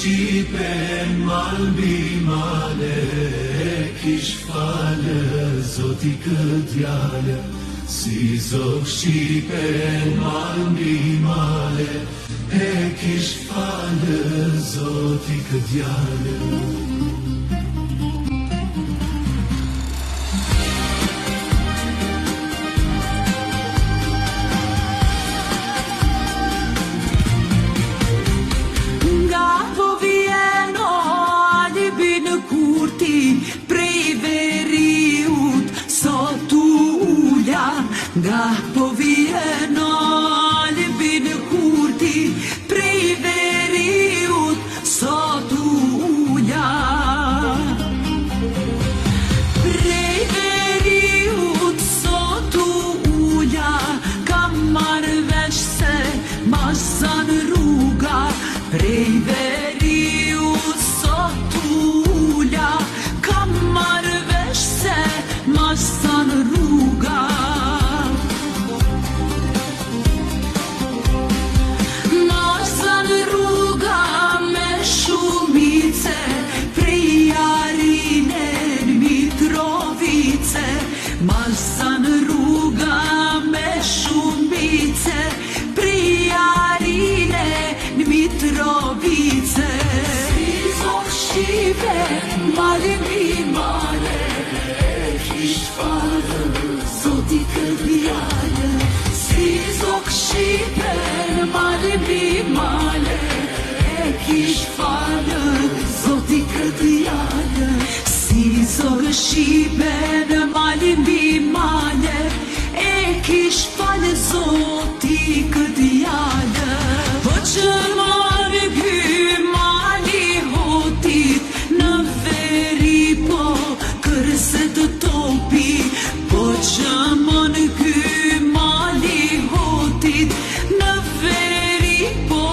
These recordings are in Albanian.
Shqipen malbi male, kish falë Zoti këtë djale. Si zog Shqipen malbi male, kish falë Zoti këtë djale. Nga po vjen albi në kurti, prej veriut sot ulla. Prej veriut sot ulla, kam marrë vesh se ma zan rruga. Prej veriut sot ulla, kam marrë vesh se ma zan rruga. Malsan rruga me shumbice, prijarine në Mitrovice. Si zog Shqipen malbi male, kish falë Zoti këtë djale. Si zog Shqipen malbi male, kish falë Zoti këtë djale. Si zog Shqipen malbi male, kish falë Zoti këtë djale. Po që marrë ky mali hotit, në veri po kërse të topi. Po që marrë ky mali hotit, në veri po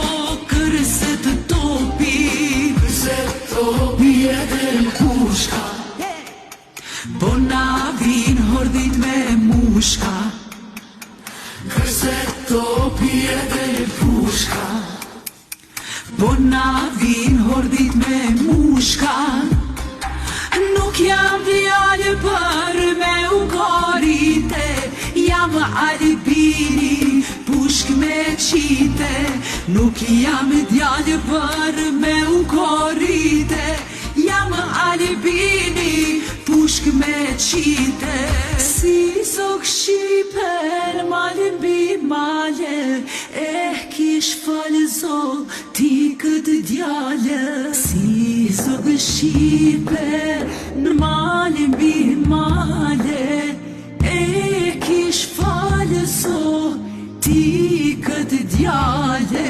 kërse të topi. Kërse topi edhe kushka, po na vin hordit me mushka. kërse topi edhe pushka, po na vin hordit me mushka. Nuk jam djallë për me u korite, jam albini pushk me qite. Nuk jam djallë për me u korite, jam albini pushk me qite. Si zog Shqipen malbi male, kish falë Zoti këtë djale. Si zog Shqipen malbi male, kish falë Zoti këtë djale.